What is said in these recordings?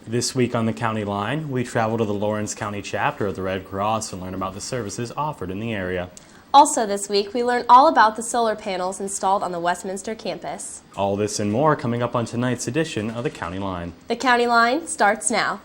This week on the County Line, we travel to the Lawrence County chapter of the Red Cross and learn about the services offered in the area. Also this week, we learn all about the solar panels installed on the Westminster campus. All this and more coming up on tonight's edition of the County Line. The County Line starts now.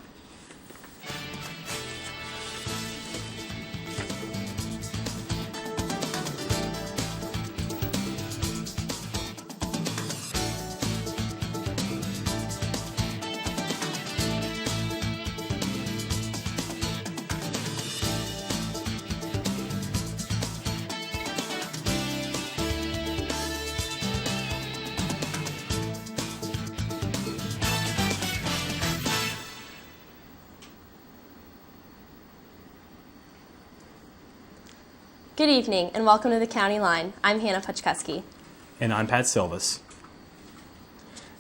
Good evening and welcome to the County Line. I'm Hannah Puchkuski. And I'm Pat Silvis.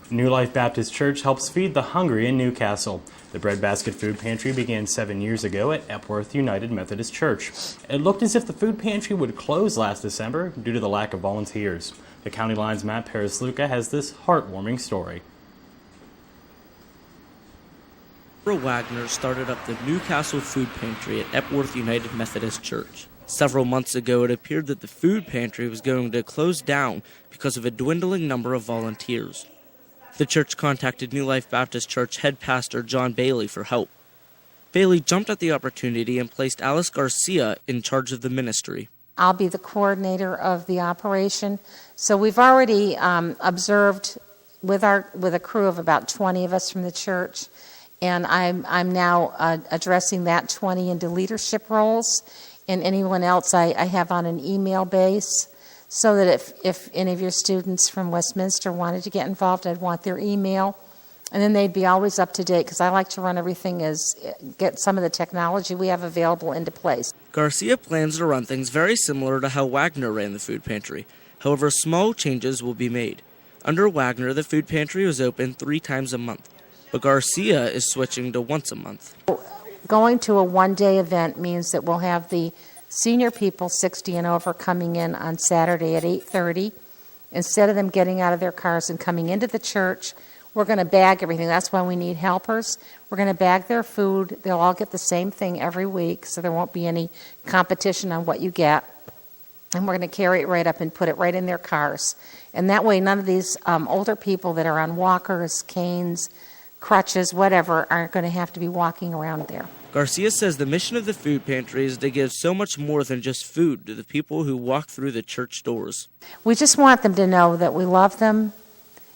New Life Baptist Church helps feed the hungry in Newcastle. The Breadbasket Food Pantry began 7 years ago at Epworth United Methodist Church. It looked as if the food pantry would close last December due to the lack of volunteers. The County Line's Matt Paris-Luca has this heartwarming story. Wagner started up the Newcastle Food Pantry at Epworth United Methodist Church. Several months ago, it appeared that the food pantry was going to close down because of a dwindling number of volunteers. The church contacted New Life Baptist Church head pastor John Bailey for help. Bailey jumped at the opportunity and placed Alice Garcia in charge of the ministry. I'll be the coordinator of the operation. So we've already observed with a crew of about 20 of us from the church, and I'm now addressing that 20 into leadership roles. And anyone else I have on an email base, so that if any of your students from Westminster wanted to get involved, I'd want their email. And then they'd be always up to date, because I like to run everything get some of the technology we have available into place. Garcia plans to run things very similar to how Wagner ran the food pantry. However, small changes will be made. Under Wagner, the food pantry was open 3 times a month, but Garcia is switching to once a month. Going to a one-day event means that we'll have the senior people 60 and over coming in on Saturday at 8:30. Instead of them getting out of their cars and coming into the church, we're going to bag everything. That's why we need helpers. We're going to bag their food. They'll all get the same thing every week, so there won't be any competition on what you get. And we're going to carry it right up and put it right in their cars. And that way none of these older people that are on walkers, canes, crutches, whatever, aren't going to have to be walking around there. Garcia says the mission of the food pantry is to give so much more than just food to the people who walk through the church doors. We just want them to know that we love them,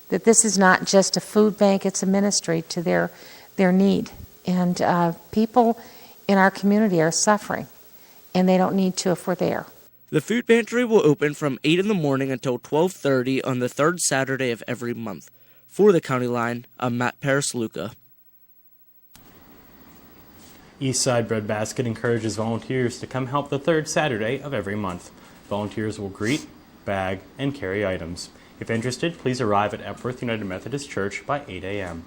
that this is not just a food bank, it's a ministry to their need. And people in our community are suffering, and they don't need to if we're there. The food pantry will open from 8 in the morning until 12:30 on the third Saturday of every month. For the County Line, I'm Matt Paris-Luca. Eastside Breadbasket encourages volunteers to come help the third Saturday of every month. Volunteers will greet, bag, and carry items. If interested, please arrive at Epworth United Methodist Church by 8 a.m.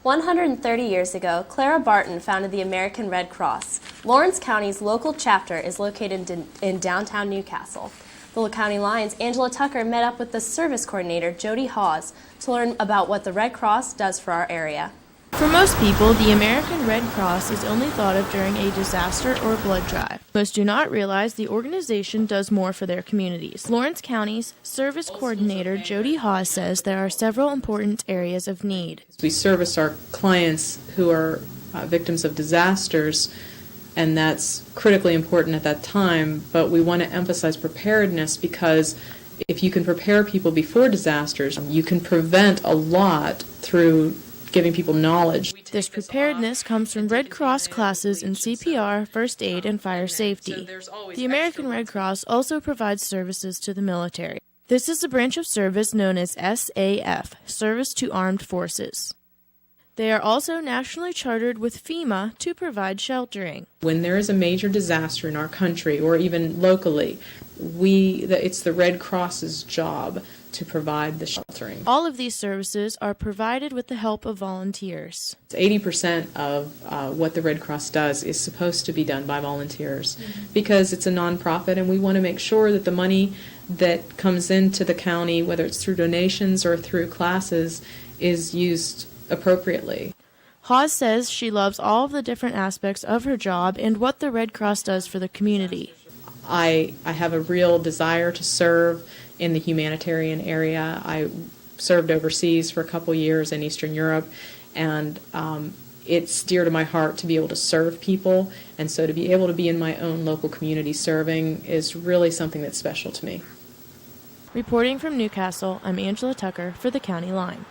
130 years ago, Clara Barton founded the American Red Cross. Lawrence County's local chapter is located in downtown Newcastle. The County Line's Angela Tucker met up with the service coordinator, Jody Hawes, to learn about what the Red Cross does for our area. For most people, the American Red Cross is only thought of during a disaster or blood drive. Most do not realize the organization does more for their communities. Lawrence County's service coordinator, Jody Hawes, says there are several important areas of need. We service our clients who are victims of disasters, and that's critically important at that time, but we want to emphasize preparedness, because if you can prepare people before disasters, you can prevent a lot through giving people knowledge. This preparedness comes from Red Cross classes in CPR, first aid, and fire safety. The American Red Cross also provides services to the military. This is a branch of service known as SAF, Service to Armed Forces. They are also nationally chartered with FEMA to provide sheltering. When there is a major disaster in our country, or even locally, it's the Red Cross's job to provide the sheltering. All of these services are provided with the help of volunteers. 80% of what the Red Cross does is supposed to be done by volunteers, because it's a nonprofit, and we want to make sure that the money that comes into the county, whether it's through donations or through classes, is used appropriately. Hawes says she loves all of the different aspects of her job and what the Red Cross does for the community. I have a real desire to serve in the humanitarian area. I served overseas for a couple years in Eastern Europe, and it's dear to my heart to be able to serve people, and so to be able to be in my own local community serving is really something that's special to me. Reporting from Newcastle, I'm Angela Tucker for the County Line.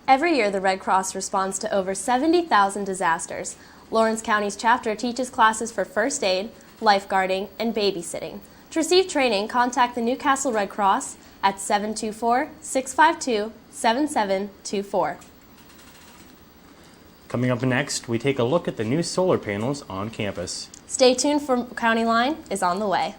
Every year, the Red Cross responds to over 70,000 disasters. Lawrence County's chapter teaches classes for first aid, lifeguarding, and babysitting. To receive training, contact the Newcastle Red Cross at 724-652-7724. Coming up next, we take a look at the new solar panels on campus. Stay tuned for County Line is on the way.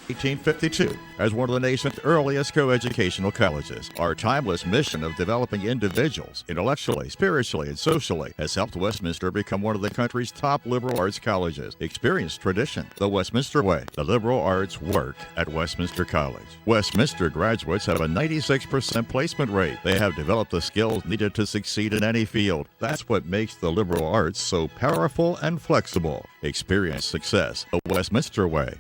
1852 as one of the nation's earliest coeducational colleges. Our timeless mission of developing individuals intellectually, spiritually, and socially has helped Westminster become one of the country's top liberal arts colleges. Experience tradition the Westminster way. The liberal arts work at Westminster College. Westminster graduates have a 96% placement rate. They have developed the skills needed to succeed in any field. That's what makes the liberal arts so powerful and flexible. Experience success the Westminster way.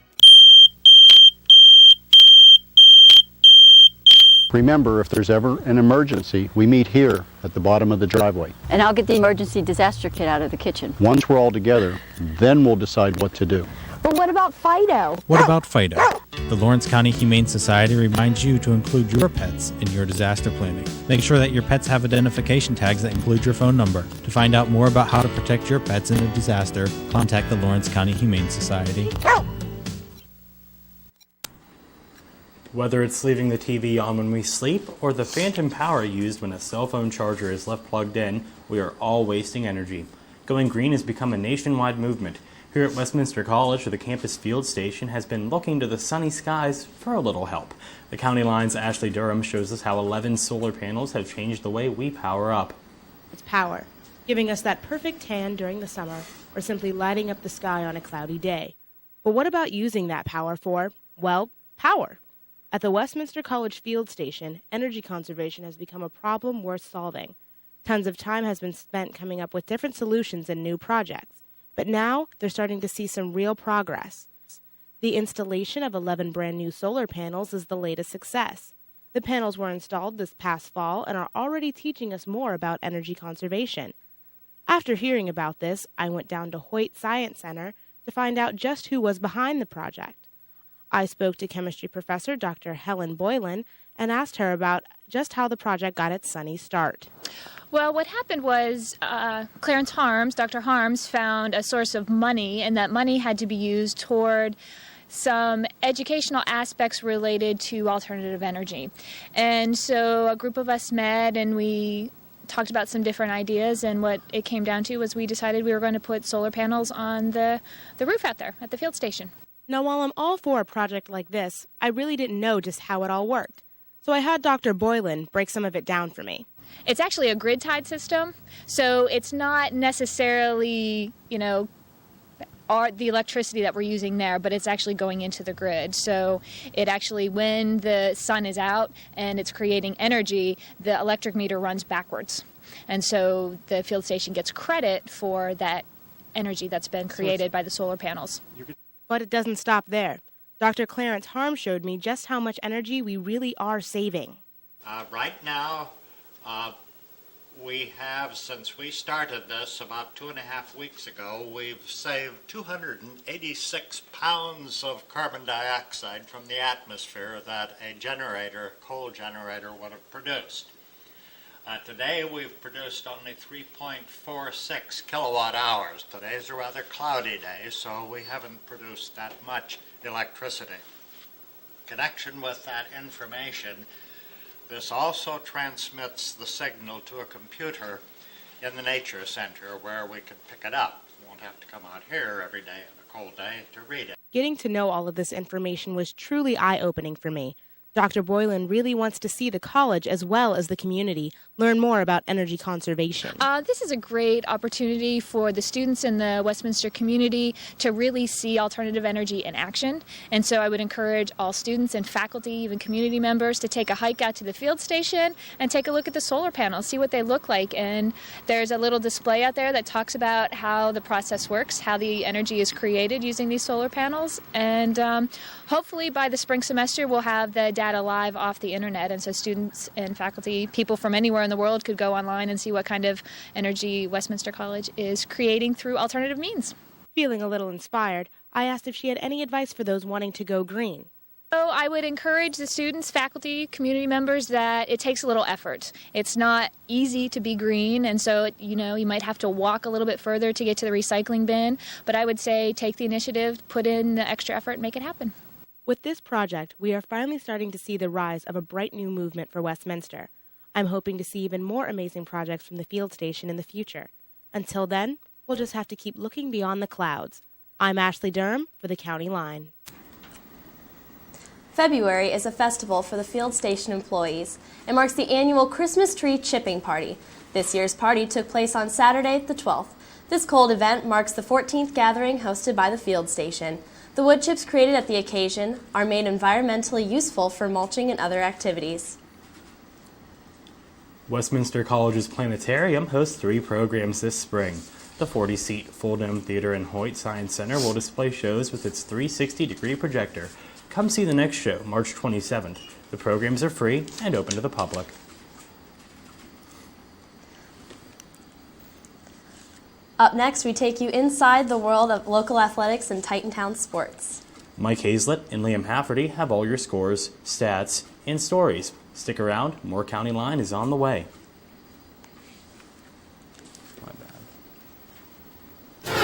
Remember, if there's ever an emergency, we meet here at the bottom of the driveway. And I'll get the emergency disaster kit out of the kitchen. Once we're all together, then we'll decide what to do. But what about Fido? What about Fido? The Lawrence County Humane Society reminds you to include your pets in your disaster planning. Make sure that your pets have identification tags that include your phone number. To find out more about how to protect your pets in a disaster, contact the Lawrence County Humane Society. Whether it's leaving the TV on when we sleep or the phantom power used when a cell phone charger is left plugged in, we are all wasting energy. Going green has become a nationwide movement. Here at Westminster College, the campus field station has been looking to the sunny skies for a little help. The County Line's Ashley Durham shows us how 11 solar panels have changed the way we power up. It's power, giving us that perfect tan during the summer or simply lighting up the sky on a cloudy day. But what about using that power for, well, power? At the Westminster College field station, energy conservation has become a problem worth solving. Tons of time has been spent coming up with different solutions and new projects. But now, they're starting to see some real progress. The installation of 11 brand new solar panels is the latest success. The panels were installed this past fall and are already teaching us more about energy conservation. After hearing about this, I went down to Hoyt Science Center to find out just who was behind the project. I spoke to chemistry professor Dr. Helen Boylan and asked her about just how the project got its sunny start. Well, what happened was Clarence Harms, Dr. Harms, found a source of money, and that money had to be used toward some educational aspects related to alternative energy. And so a group of us met and we talked about some different ideas, and what it came down to was we decided we were going to put solar panels on the roof out there at the field station. Now, while I'm all for a project like this, I really didn't know just how it all worked. So I had Dr. Boylan break some of it down for me. It's actually a grid-tied system, so it's not necessarily, the electricity that we're using there, but it's actually going into the grid. So it actually, when the sun is out and it's creating energy, the electric meter runs backwards. And so the field station gets credit for that energy that's been created by the solar panels. But it doesn't stop there. Dr. Clarence Harms showed me just how much energy we really are saving. Right now, we have, since we started this about 2.5 weeks ago, we've saved 286 pounds of carbon dioxide from the atmosphere that a coal generator would have produced. Today we've produced only 3.46 kilowatt hours. Today's a rather cloudy day, so we haven't produced that much electricity. In connection with that information, this also transmits the signal to a computer in the Nature Center where we can pick it up. We won't have to come out here every day on a cold day to read it. Getting to know all of this information was truly eye-opening for me. Dr. Boylan really wants to see the college as well as the community learn more about energy conservation. This is a great opportunity for the students in the Westminster community to really see alternative energy in action. And so I would encourage all students and faculty, even community members, to take a hike out to the field station and take a look at the solar panels, see what they look like. And there's a little display out there that talks about how the process works, how the energy is created using these solar panels. And hopefully by the spring semester, we'll have the data live off the internet. And so students and faculty, people from anywhere in the world could go online and see what kind of energy Westminster College is creating through alternative means. Feeling a little inspired, I asked if she had any advice for those wanting to go green. So I would encourage the students, faculty, community members that it takes a little effort. It's not easy to be green, and so you might have to walk a little bit further to get to the recycling bin, but I would say take the initiative, put in the extra effort, and make it happen. With this project, we are finally starting to see the rise of a bright new movement for Westminster. I'm hoping to see even more amazing projects from the field station in the future. Until then, we'll just have to keep looking beyond the clouds. I'm Ashley Durham for the County Line. February is a festival for the field station employees. It marks the annual Christmas tree chipping party. This year's party took place on Saturday, the 12th. This cold event marks the 14th gathering hosted by the field station. The wood chips created at the occasion are made environmentally useful for mulching and other activities. Westminster College's Planetarium hosts 3 programs this spring. The 40-seat full-dome theater in Hoyt Science Center will display shows with its 360-degree projector. Come see the next show, March 27th. The programs are free and open to the public. Up next, we take you inside the world of local athletics and Titantown sports. Mike Hazlett and Liam Hafferty have all your scores, stats, and stories. Stick around, more County Line is on the way. My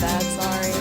bad, sorry.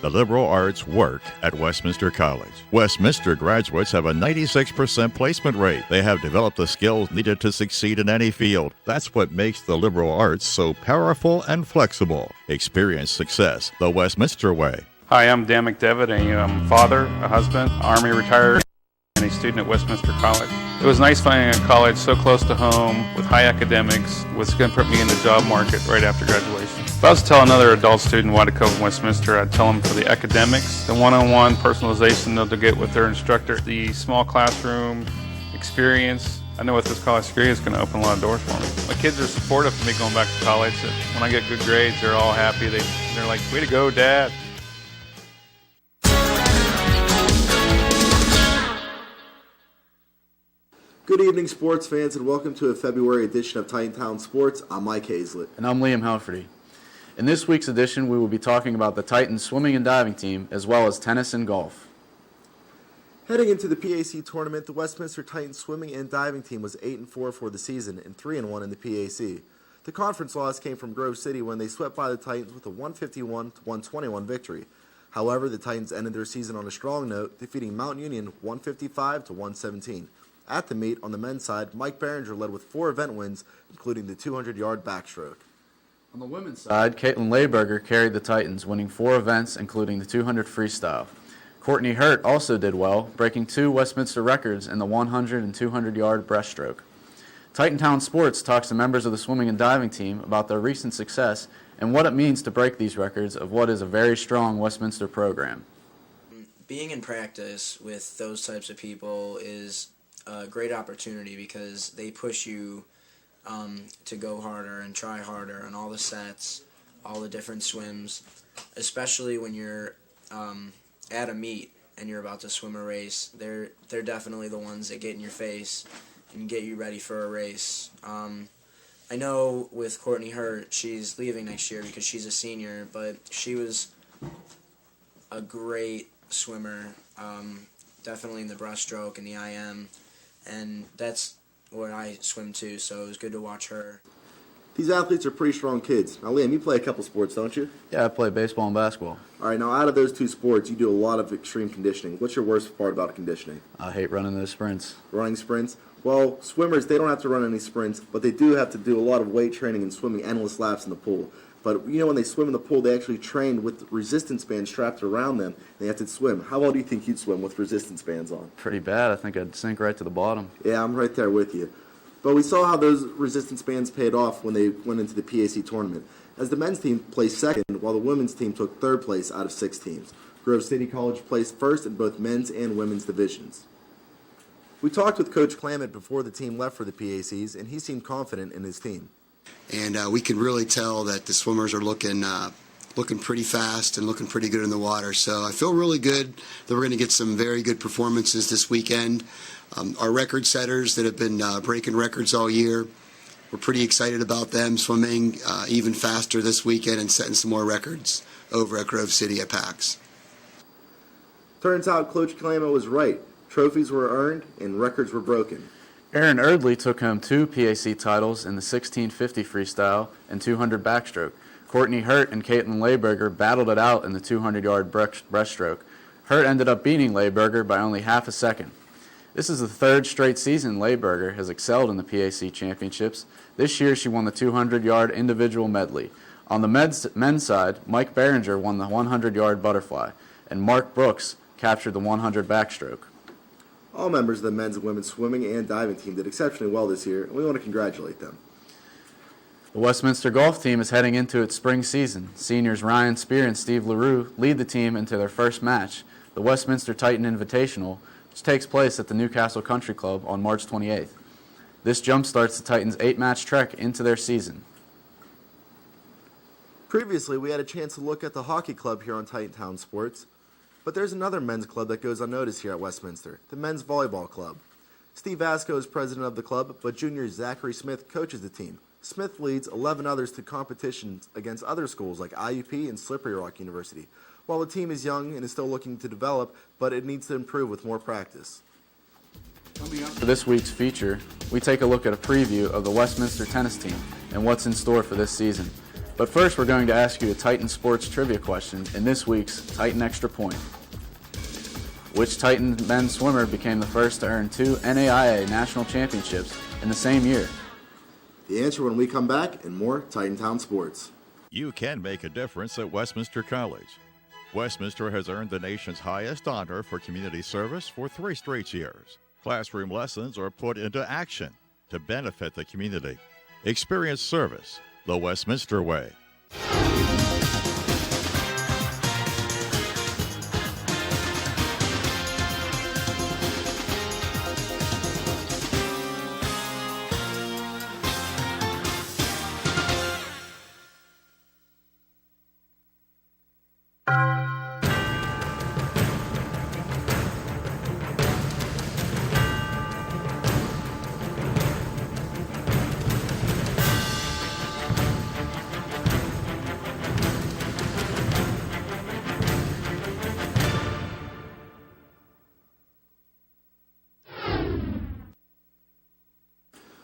The liberal arts work at Westminster College. Westminster graduates have a 96% placement rate. They have developed the skills needed to succeed in any field. That's what makes the liberal arts so powerful and flexible. Experience success the Westminster way. Hi, I'm Dan McDevitt, I'm a father, a husband, Army retired, and a student at Westminster College. It was nice finding a college so close to home with high academics, was going to put me in the job market right after graduation. If I was to tell another adult student why to come to Westminster, I'd tell them for the academics, the one-on-one personalization they'll get with their instructor, the small classroom experience. I know with this college degree, it's going to open a lot of doors for me. My kids are supportive of me going back to college. When I get good grades, they're all happy. They're like, way to go, Dad. Good evening, sports fans, and welcome to a February edition of Titantown Sports. I'm Mike Hazlett. And I'm Liam Halferty. In this week's edition, we will be talking about the Titans swimming and diving team, as well as tennis and golf. Heading into the PAC tournament, the Westminster Titans swimming and diving team was 8-4 for the season and 3-1 in the PAC. The conference loss came from Grove City when they swept by the Titans with a 151-121 victory. However, the Titans ended their season on a strong note, defeating Mount Union 155-117. At the meet, on the men's side, Mike Behringer led with 4 event wins, including the 200-yard backstroke. On the women's side, Caitlin Layberger carried the Titans, winning 4 events, including the 200 freestyle. Courtney Hurt also did well, breaking 2 Westminster records in the 100 and 200-yard breaststroke. Titantown Sports talks to members of the swimming and diving team about their recent success and what it means to break these records of what is a very strong Westminster program. Being in practice with those types of people is a great opportunity because they push you to go harder and try harder on all the sets, all the different swims, especially when you're at a meet and you're about to swim a race. They're definitely the ones that get in your face and get you ready for a race. I know with Courtney Hurt, she's leaving next year because she's a senior, but she was a great swimmer, definitely in the breaststroke and the IM. And that's where I swim too, so it was good to watch her. These athletes are pretty strong kids. Now, Liam, you play a couple sports, don't you? Yeah, I play baseball and basketball. All right, now out of those 2 sports, you do a lot of extreme conditioning. What's your worst part about conditioning? I hate running those sprints. Running sprints? Well, swimmers, they don't have to run any sprints, but they do have to do a lot of weight training and swimming endless laps in the pool. But, when they swim in the pool, they actually train with resistance bands strapped around them. They have to swim. How well do you think you'd swim with resistance bands on? Pretty bad. I think I'd sink right to the bottom. Yeah, I'm right there with you. But we saw how those resistance bands paid off when they went into the PAC tournament, as the men's team placed second, while the women's team took third place out of 6 teams. Grove City College placed first in both men's and women's divisions. We talked with Coach Clamott before the team left for the PACs, and he seemed confident in his team. And we can really tell that the swimmers are looking pretty fast and looking pretty good in the water. So I feel really good that we're going to get some very good performances this weekend. Our record setters that have been breaking records all year, we're pretty excited about them swimming even faster this weekend and setting some more records over at Grove City at PAX. Turns out Coach Clamott was right. Trophies were earned and records were broken. Aaron Erdley took home 2 PAC titles in the 1650 freestyle and 200 backstroke. Courtney Hurt and Caitlin Layberger battled it out in the 200-yard breaststroke. Hurt ended up beating Layberger by only half a second. This is the 3rd straight season Layberger has excelled in the PAC championships. This year she won the 200-yard individual medley. On the men's side, Mike Behringer won the 100-yard butterfly, and Mark Brooks captured the 100 backstroke. All members of the men's and women's swimming and diving team did exceptionally well this year, and we want to congratulate them. The Westminster golf team is heading into its spring season. Seniors Ryan Spear and Steve LaRue lead the team into their first match, the Westminster Titan Invitational, which takes place at the Newcastle Country Club on March 28th. This jumpstarts the Titans' 8-match trek into their season. Previously, we had a chance to look at the hockey club here on Titantown Sports, but there's another men's club that goes unnoticed here at Westminster, the men's volleyball club. Steve Vasco is president of the club, but junior Zachary Smith coaches the team. Smith leads 11 others to competitions against other schools like IUP and Slippery Rock University. While the team is young and is still looking to develop, but it needs to improve with more practice. For this week's feature, we take a look at a preview of the Westminster tennis team and what's in store for this season. But first, we're going to ask you a Titan Sports trivia question in this week's Titan Extra Point. Which Titan men's swimmer became the first to earn 2 NAIA national championships in the same year? The answer when we come back and more Titantown Sports. You can make a difference at Westminster College. Westminster has earned the nation's highest honor for community service for 3 straight years. Classroom lessons are put into action to benefit the community. Experience service the Westminster way.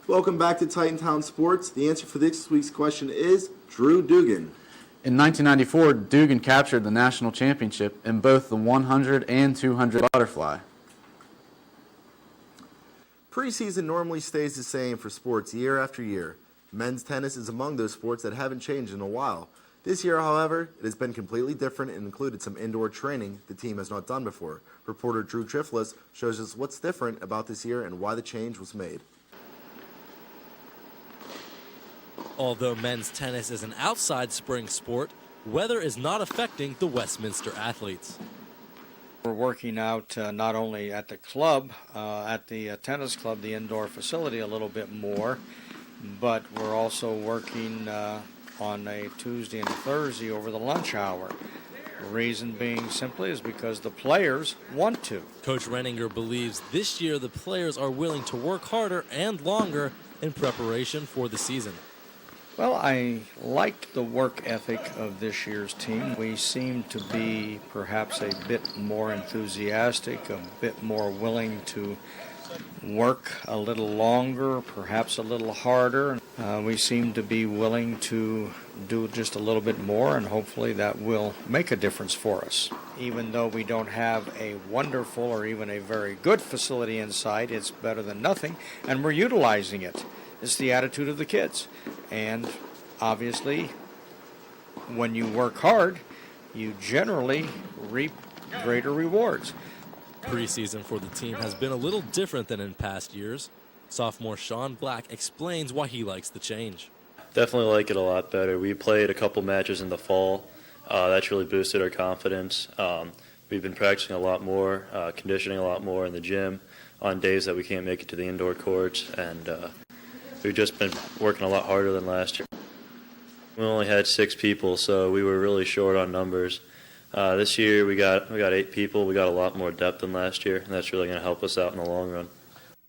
Welcome back to Titantown Sports. The answer for this week's question is Drew Dugan. In 1994, Dugan captured the national championship in both the 100 and 200 butterfly. Preseason normally stays the same for sports year after year. Men's tennis is among those sports that haven't changed in a while. This year, however, it has been completely different and included some indoor training the team has not done before. Reporter Drew Triflis shows us what's different about this year and why the change was made. Although men's tennis is an outside spring sport, weather is not affecting the Westminster athletes. We're working out not only at the club, at the tennis club, the indoor facility a little bit more, but we're also working on a Tuesday and Thursday over the lunch hour. The reason being simply is because the players want to. Coach Renninger believes this year the players are willing to work harder and longer in preparation for the season. Well, I liked the work ethic of this year's team. We seem to be perhaps a bit more enthusiastic, a bit more willing to work a little longer, perhaps a little harder. We seem to be willing to do just a little bit more, and hopefully that will make a difference for us. Even though we don't have a wonderful or even a very good facility inside, it's better than nothing, and we're utilizing it. It's the attitude of the kids. And obviously, when you work hard, you generally reap greater rewards. Preseason for the team has been a little different than in past years. Sophomore Sean Black explains why he likes the change. Definitely like it a lot better. We played a couple matches in the fall. That's really boosted our confidence. We've been practicing a lot more, conditioning a lot more in the gym on days that we can't make it to the indoor courts, and we've just been working a lot harder than last year. We only had 6 people, so we were really short on numbers. This year we got 8 people. We got a lot more depth than last year, and that's really going to help us out in the long run.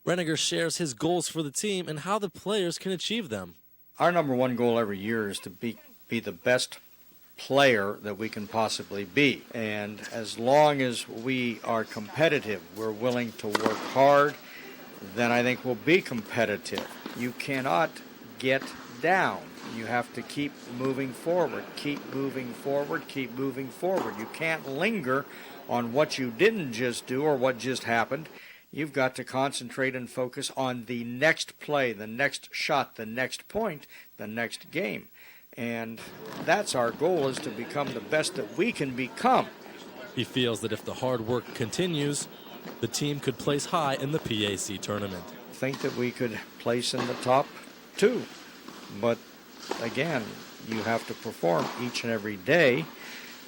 Reniger shares his goals for the team and how the players can achieve them. Our number one goal every year is to be the best player that we can possibly be. And as long as we are competitive, we're willing to work hard, then I think we'll be competitive. You cannot get down. You have to keep moving forward, keep moving forward, keep moving forward. You can't linger on what you didn't just do or what just happened. You've got to concentrate and focus on the next play, the next shot, the next point, the next game. And that's our goal, is to become the best that we can become. He feels that if the hard work continues, the team could place high in the PAC tournament. I think that we could place in the top 2, but again, you have to perform each and every day,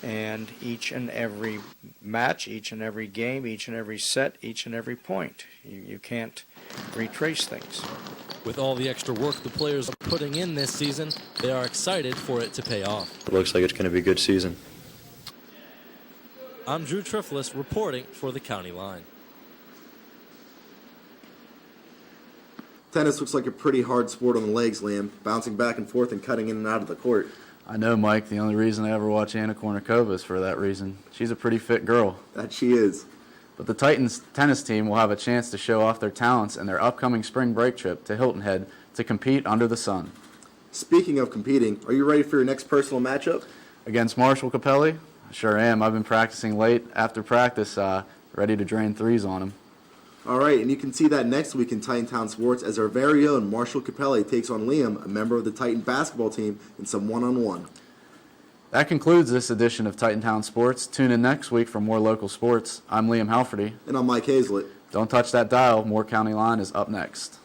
and each and every match, each and every game, each and every set, each and every point. You can't retrace things. With all the extra work the players are putting in this season, they are excited for it to pay off. It looks like it's going to be a good season. I'm Drew Trifolis reporting for the County Line. Tennis looks like a pretty hard sport on the legs, Liam, bouncing back and forth and cutting in and out of the court. I know, Mike. The only reason I ever watch Anna Kournikova is for that reason. She's a pretty fit girl. That she is. But the Titans tennis team will have a chance to show off their talents in their upcoming spring break trip to Hilton Head to compete under the sun. Speaking of competing, are you ready for your next personal matchup? Against Marshall Capelli? Sure am. I've been practicing late after practice, ready to drain threes on him. All right, and you can see that next week in Titantown Sports as our very own Marshall Capelli takes on Liam, a member of the Titan basketball team, in some one-on-one. That concludes this edition of Titantown Sports. Tune in next week for more local sports. I'm Liam Halferty. And I'm Mike Hazlett. Don't touch that dial. More County Line is up next.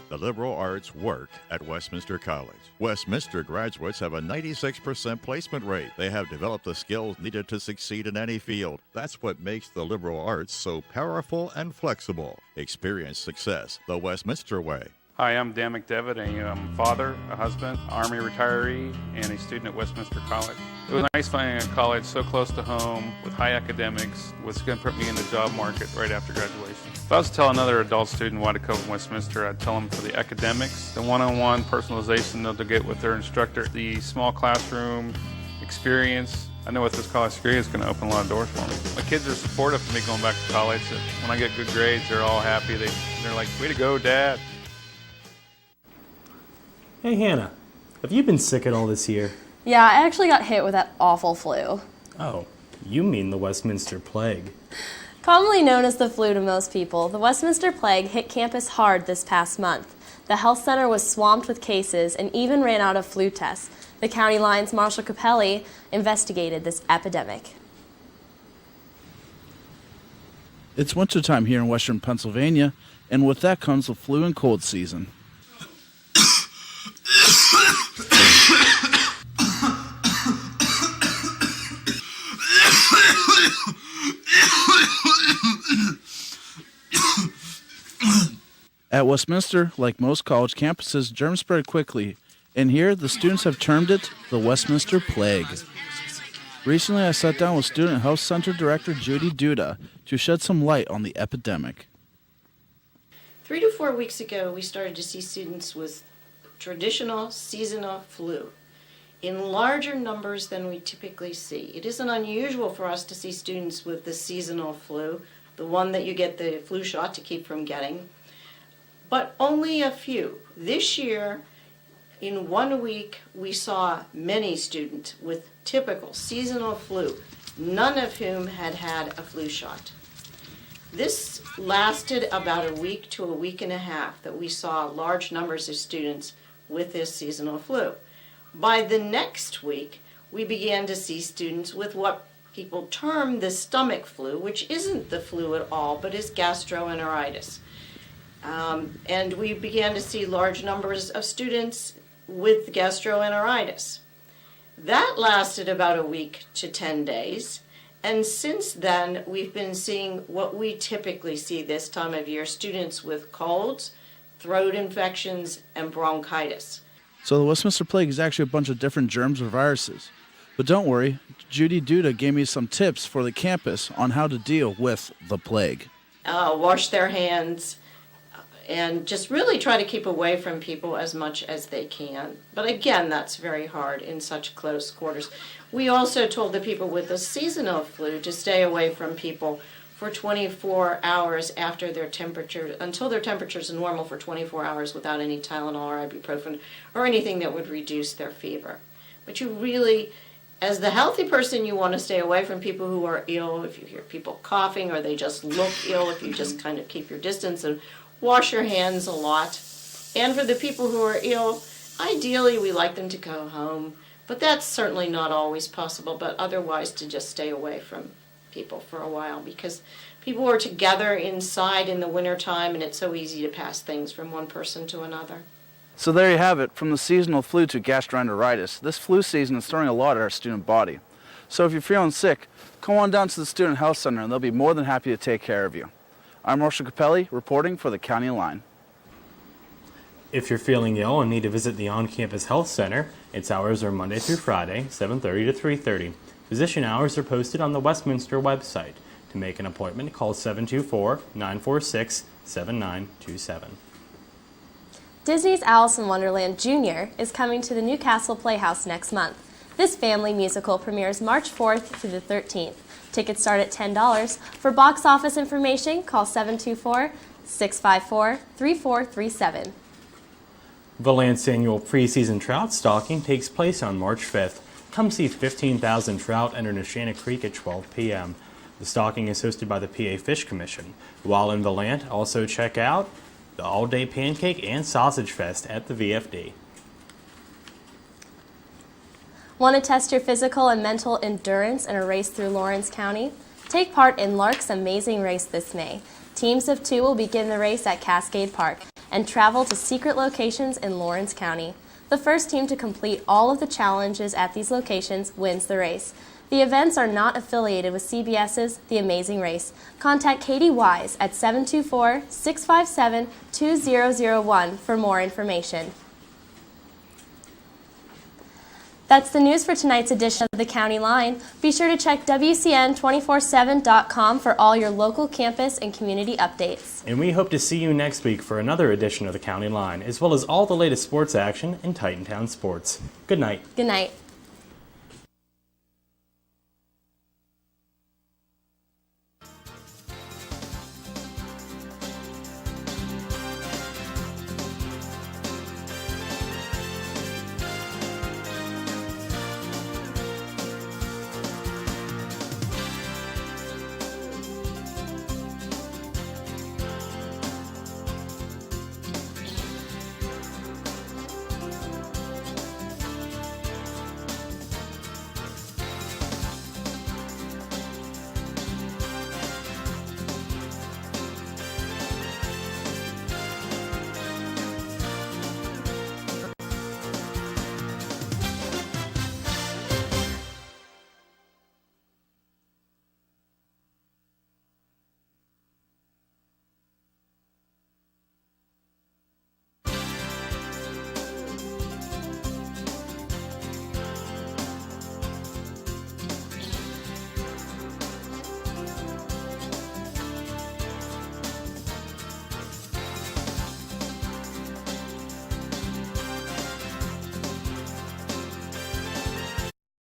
The liberal arts work at Westminster College. Westminster graduates have a 96% placement rate. They have developed the skills needed to succeed in any field. That's what makes the liberal arts so powerful and flexible. Experience success the Westminster way. Hi, I'm Dan McDevitt, a father, a husband, Army retiree, and a student at Westminster College. It was nice finding a college so close to home, with high academics, was going to put me in the job market right after graduation. If I was to tell another adult student why to come to Westminster, I'd tell them for the academics, the one-on-one personalization they'll get with their instructor, the small classroom experience. I know with this college degree, it's going to open a lot of doors for me. My kids are supportive of me going back to college. When I get good grades, they're all happy. They're like, way to go, Dad. Hey, Hannah, have you been sick at all this year? Yeah, I actually got hit with that awful flu. Oh, you mean the Westminster Plague. Commonly known as the flu to most people, the Westminster Plague hit campus hard this past month. The health center was swamped with cases and even ran out of flu tests. The County Line's Marshall Capelli investigated this epidemic. It's wintertime here in western Pennsylvania, and with that comes the flu and cold season. At Westminster, like most college campuses, germs spread quickly, and here the students have termed it the Westminster Plague. Recently, I sat down with Student Health Center Director Judy Duda to shed some light on the epidemic. 3 to 4 weeks ago, we started to see students with traditional seasonal flu in larger numbers than we typically see. It isn't unusual for us to see students with the seasonal flu, the one that you get the flu shot to keep from getting, but only a few. This year, in 1 week, we saw many students with typical seasonal flu, none of whom had had a flu shot. This lasted about a week to a week and a half that we saw large numbers of students with this seasonal flu. By the next week, we began to see students with what people term the stomach flu, which isn't the flu at all, but is gastroenteritis. And we began to see large numbers of students with gastroenteritis. That lasted about a week to 10 days. And since then, we've been seeing what we typically see this time of year, students with colds, throat infections, and bronchitis. So the Westminster Plague is actually a bunch of different germs or viruses. But don't worry, Judy Duda gave me some tips for the campus on how to deal with the plague. Wash their hands, and just really try to keep away from people as much as they can. But again, that's very hard in such close quarters. We also told the people with the seasonal flu to stay away from people for 24 hours after their temperature, until their temperature is normal for 24 hours without any Tylenol or ibuprofen or anything that would reduce their fever. But you really, as the healthy person, you want to stay away from people who are ill. If you hear people coughing or they just look ill, if you just kind of keep your distance and wash your hands a lot. And for the people who are ill, ideally we like them to go home, but that's certainly not always possible, but otherwise to just stay away from people for a while, because people are together inside in the wintertime and it's so easy to pass things from one person to another. So there you have it, from the seasonal flu to gastroenteritis. This flu season is throwing a lot at our student body. So if you're feeling sick, come on down to the Student Health Center and they'll be more than happy to take care of you. I'm Marshall Capelli, reporting for the County Line. If you're feeling ill and need to visit the on-campus health center, its hours are Monday through Friday, 7:30 to 3:30. Physician hours are posted on the Westminster website. To make an appointment, call 724-946-7927. Disney's Alice in Wonderland Jr. is coming to the Newcastle Playhouse next month. This family musical premieres March 4th through the 13th. Tickets start at $10. For box office information, call 724-654-3437. Valance annual preseason trout stalking takes place on March 5th. Come see 15,000 trout enter Neshannock Creek at 12 p.m. The stalking is hosted by the PA Fish Commission. While in Valant, also check out the all-day pancake and sausage fest at the VFD. Want to test your physical and mental endurance in a race through Lawrence County? Take part in Lark's Amazing Race this May. Teams of 2 will begin the race at Cascade Park and travel to secret locations in Lawrence County. The first team to complete all of the challenges at these locations wins the race. The events are not affiliated with CBS's The Amazing Race. Contact Katie Wise at 724-657-2001 for more information. That's the news for tonight's edition of the County Line. Be sure to check WCN247.com for all your local campus and community updates. And we hope to see you next week for another edition of the County Line, as well as all the latest sports action in Titantown sports. Good night. Good night.